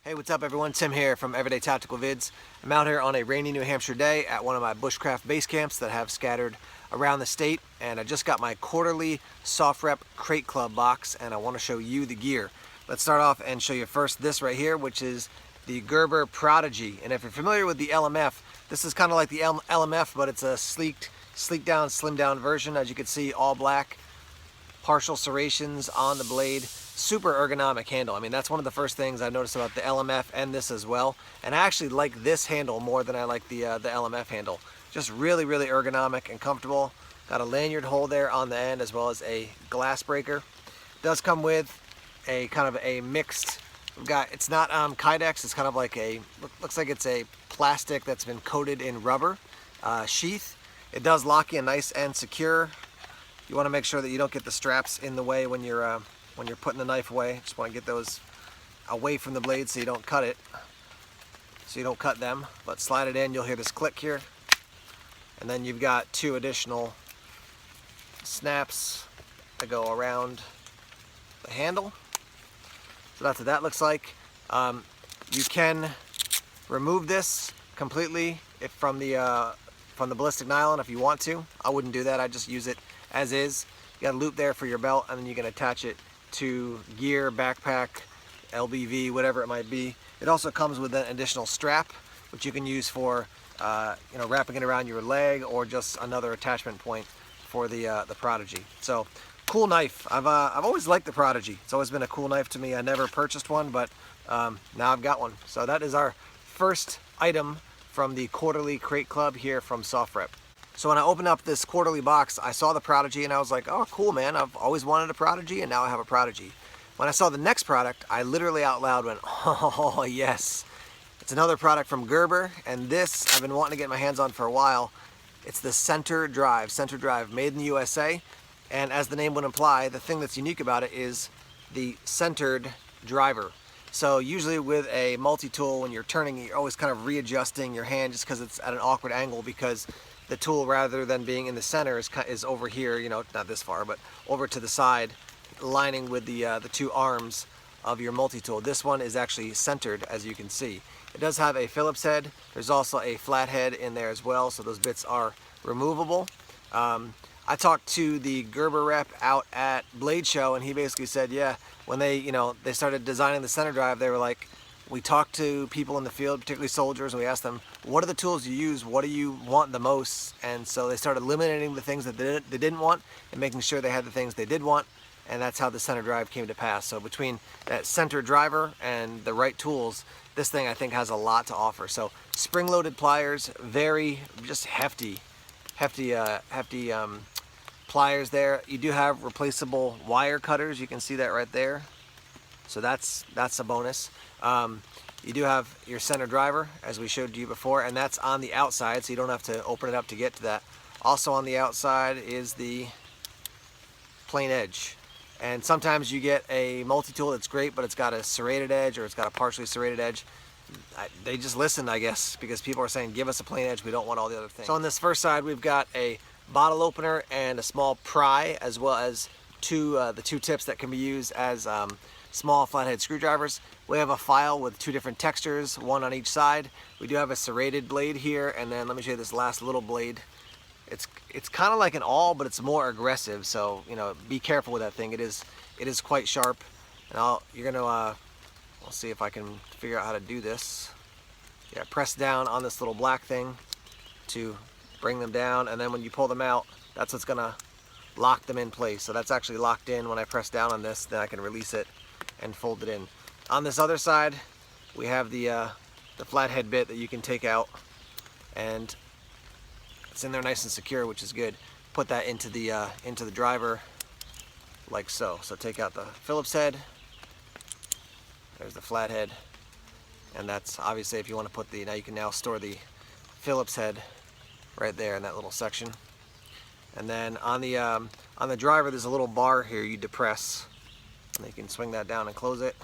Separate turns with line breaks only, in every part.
Hey, what's up everyone? Tim here from Everyday Tactical Vids. I'm out here on a rainy New Hampshire day at one of my bushcraft base camps that have scattered around the state, and I just got my quarterly SOFREP Crate Club box and I want to show you the gear. Let's start off and show you first this right here, which is the Gerber Prodigy. And if you're familiar with the LMF, this is kind of like the LMF, but it's a sleek down, slimmed down version. As you can see, all black, partial serrations on the blade. Super ergonomic handle. I mean, that's one of the first things I've noticed about the LMF and this as well. And I actually like this handle more than I like the LMF handle. Just really, really ergonomic and comfortable. Got a lanyard hole there on the end as well as a glass breaker. Does come with a kind of a mixed, it's not Kydex, it's kind of like looks like it's a plastic that's been coated in rubber sheath. It does lock in nice and secure. You want to make sure that you don't get the straps in the way when you're putting the knife away. Just want to get those away from the blade so you don't cut it, so you don't cut them. But slide it in, you'll hear this click here, and then you've got two additional snaps that go around the handle. So that's what that looks like. You can remove this completely from the ballistic nylon if you want to. I wouldn't do that. I just use it as is. You got a loop there for your belt, and then you can attach it to gear, backpack, LBV, whatever it might be. It also comes with an additional strap, which you can use for wrapping it around your leg, or just another attachment point for the Prodigy. So cool knife. I've always liked the Prodigy. It's always been a cool knife to me. I never purchased one, but now I've got one. So that is our first item from the quarterly crate club here from SOFREP. So when I opened up this quarterly box, I saw the Prodigy and I was like, oh cool man, I've always wanted a Prodigy and now I have a Prodigy. When I saw the next product, I literally out loud went, oh yes. It's another product from Gerber, and this I've been wanting to get my hands on for a while. It's the center drive, made in the USA. And as the name would imply, the thing that's unique about it is the centered driver. So usually with a multi-tool, when you're turning, you're always kind of readjusting your hand just because it's at an awkward angle, because the tool, rather than being in the center, is over here, not this far, but over to the side, lining with the two arms of your multi-tool. This one is actually centered, as you can see. It does have a Phillips head. There's also a flat head in there as well, so those bits are removable. I talked to the Gerber rep out at Blade Show, and he basically said, yeah, when they started designing the center drive, they were like, we talked to people in the field, particularly soldiers, and we asked them, what are the tools you use? What do you want the most? And so they started eliminating the things that they didn't want and making sure they had the things they did want, and that's how the center drive came to pass. So between that center driver and the right tools, this thing I think has a lot to offer. So spring-loaded pliers, very just hefty pliers there. You do have replaceable wire cutters. You can see that right there. So that's a bonus. You do have your center driver, as we showed you before, and that's on the outside, so you don't have to open it up to get to that. Also on the outside is the plain edge. And sometimes you get a multi-tool that's great, but it's got a serrated edge, or it's got a partially serrated edge. They just listened, I guess, because people are saying, give us a plain edge, we don't want all the other things. So on this first side, we've got a bottle opener and a small pry, as well as the two tips that can be used as small flathead screwdrivers. We have a file with two different textures, one on each side. We do have a serrated blade here, and then let me show you this last little blade. It's kind of like an awl, but it's more aggressive, so be careful with that thing. It is quite sharp, and we'll see if I can figure out how to do this. Yeah, press down on this little black thing to bring them down, and then when you pull them out, that's what's gonna lock them in place. So that's actually locked in. When I press down on this, then I can release it and fold it in. On this other side, we have the flathead bit that you can take out, and it's in there nice and secure, which is good. Put that into the driver like so. So take out the Phillips head. There's the flathead, and that's obviously if you want to put now you can now store the Phillips head right there in that little section. And then on the driver, there's a little bar here you depress, and you can swing that down and close it.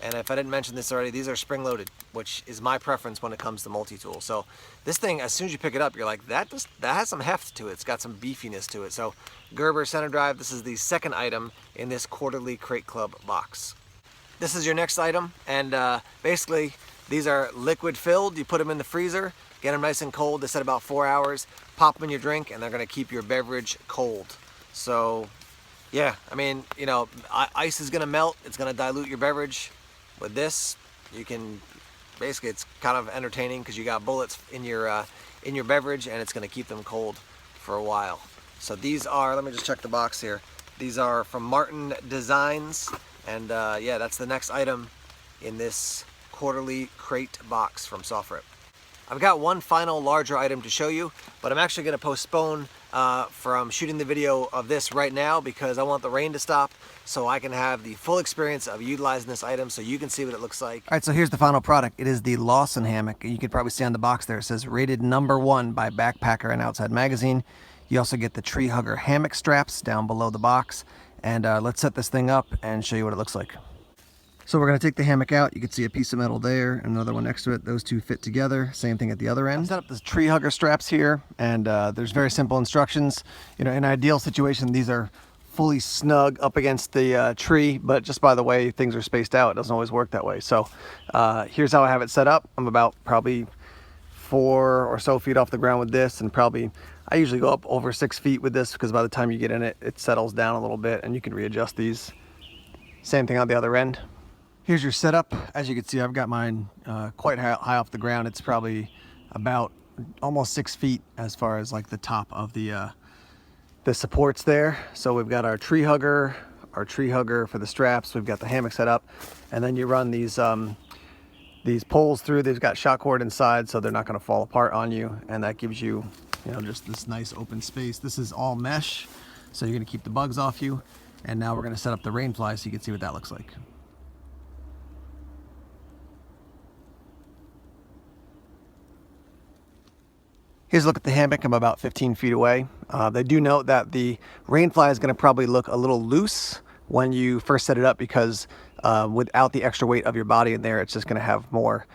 And if I didn't mention this already, these are spring-loaded, which is my preference when it comes to multi-tool. So this thing, as soon as you pick it up, you're like, that has some heft to it. It's got some beefiness to it. So Gerber center drive, this is the second item in this quarterly Crate Club box. this is your next item, and basically these are liquid filled. You put them in the freezer, get them nice and cold. They set about 4 hours. Pop them in your drink, and they're going to keep your beverage cold. So yeah, I mean, you know, ice is going to melt. It's going to dilute your beverage. With this, you can basically, it's kind of entertaining because you got bullets in your beverage, and it's going to keep them cold for a while. So these are, let me just check the box here. These are from Martin Designs, and yeah, that's the next item in this quarterly crate box from SOFREP. I've got one final larger item to show you, but I'm actually going to postpone from shooting the video of this right now because I want the rain to stop so I can have the full experience of utilizing this item so you can see what it looks like. All right, so here's the final product. It is the Lawson Hammock. You can probably see on the box there, it says rated #1 by Backpacker and Outside Magazine. You also get the tree hugger hammock straps down below the box. And let's set this thing up and show you what it looks like. So we're going to take the hammock out. You can see a piece of metal there, another one next to it. Those two fit together. Same thing at the other end. I've set up the tree hugger straps here, and there's very simple instructions. You know, in an ideal situation, these are fully snug up against the tree, but just by the way things are spaced out, it doesn't always work that way. So here's how I have it set up. I'm about probably 4 or so feet off the ground with this, and probably I usually go up over 6 feet with this because by the time you get in it, it settles down a little bit, and you can readjust these. Same thing on the other end. Here's your setup. As you can see, I've got mine quite high off the ground. It's probably about almost 6 feet as far as like the top of the supports there. So we've got our tree hugger for the straps. We've got the hammock set up, and then you run these poles through. They've got shot cord inside, so they're not going to fall apart on you, and that gives you, you know, just this nice open space. This is all mesh, so you're going to keep the bugs off you. And now we're going to set up the rain fly so you can see what that looks like. Here's a look at the hammock. I'm about 15 feet away. They do note that the rain fly is going to probably look a little loose when you first set it up because without the extra weight of your body in there, it's just going to have more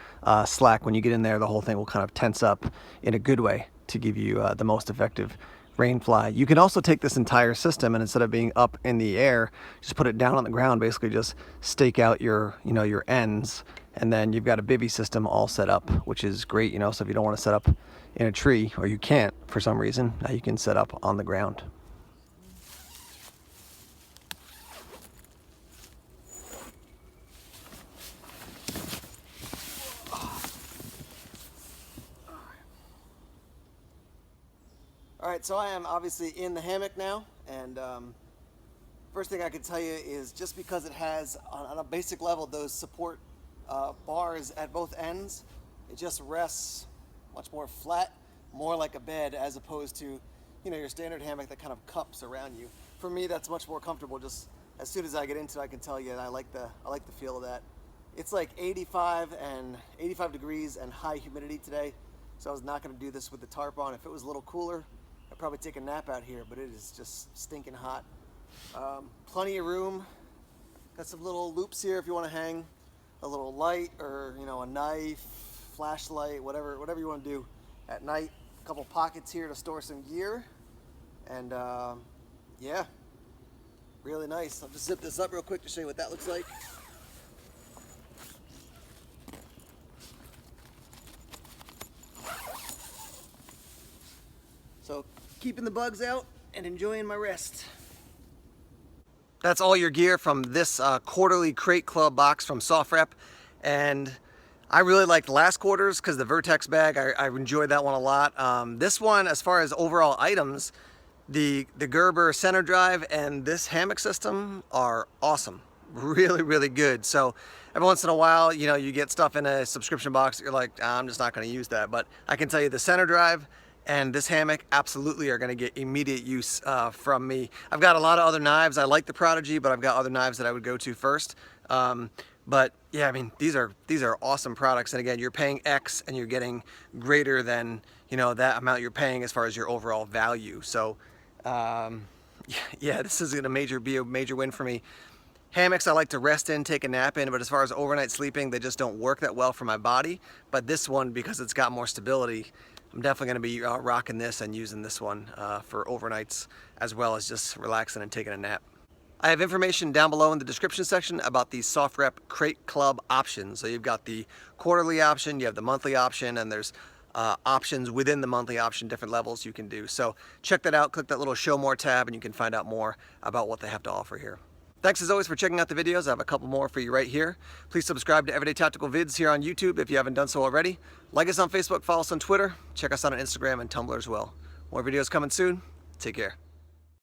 slack. When you get in there, the whole thing will kind of tense up in a good way to give you the most effective rain fly. You can also take this entire system, and instead of being up in the air, just put it down on the ground. Basically just stake out your, you know, your ends, and then you've got a bivvy system all set up, which is great, you know. So if you don't want to set up in a tree, or you can't for some reason, now you can set up on the ground. All right, so I am obviously in the hammock now, and first thing I can tell you is just because it has on a basic level those support bars at both ends, it just rests much more flat, more like a bed, as opposed to, you know, your standard hammock that kind of cups around you. For me, that's much more comfortable. Just as soon as I get into it, I can tell you, and I like the feel of that. It's like 85 degrees and high humidity today, so I was not going to do this with the tarp on. If it was a little cooler, I'd probably take a nap out here, but it is just stinking hot. Plenty of room. Got some little loops here if you want to hang a little light, or, you know, a knife, flashlight, whatever you want to do at night. A couple pockets here to store some gear, and yeah, really nice. I'll just zip this up real quick to show you what that looks like. So keeping the bugs out and enjoying my rest. That's all your gear from this quarterly crate club box from SOFREP, and I really liked last quarter's because the Vertex bag, I enjoyed that one a lot. This one, as far as overall items, the Gerber center drive and this hammock system are awesome. Really, really good. So every once in a while, you know, you get stuff in a subscription box that you're like, I'm just not going to use that. But I can tell you the center drive and this hammock absolutely are going to get immediate use from me. I've got a lot of other knives. I like the Prodigy, but I've got other knives that I would go to first. But yeah, I mean, these are awesome products. And again, you're paying X and you're getting greater than, you know, that amount you're paying as far as your overall value. So yeah, this is going to be a major win for me. Hammocks I like to rest in, take a nap in, but as far as overnight sleeping, they just don't work that well for my body. But this one, because it's got more stability, I'm definitely going to be rocking this and using this one for overnights, as well as just relaxing and taking a nap. I have information down below in the description section about the SOFREP Crate Club options. So you've got the quarterly option, you have the monthly option, and there's options within the monthly option, different levels you can do. So check that out, click that little show more tab, and you can find out more about what they have to offer here. Thanks as always for checking out the videos. I have a couple more for you right here. Please subscribe to Everyday Tactical Vids here on YouTube if you haven't done so already. Like us on Facebook, follow us on Twitter, check us out on Instagram and Tumblr as well. More videos coming soon. Take care.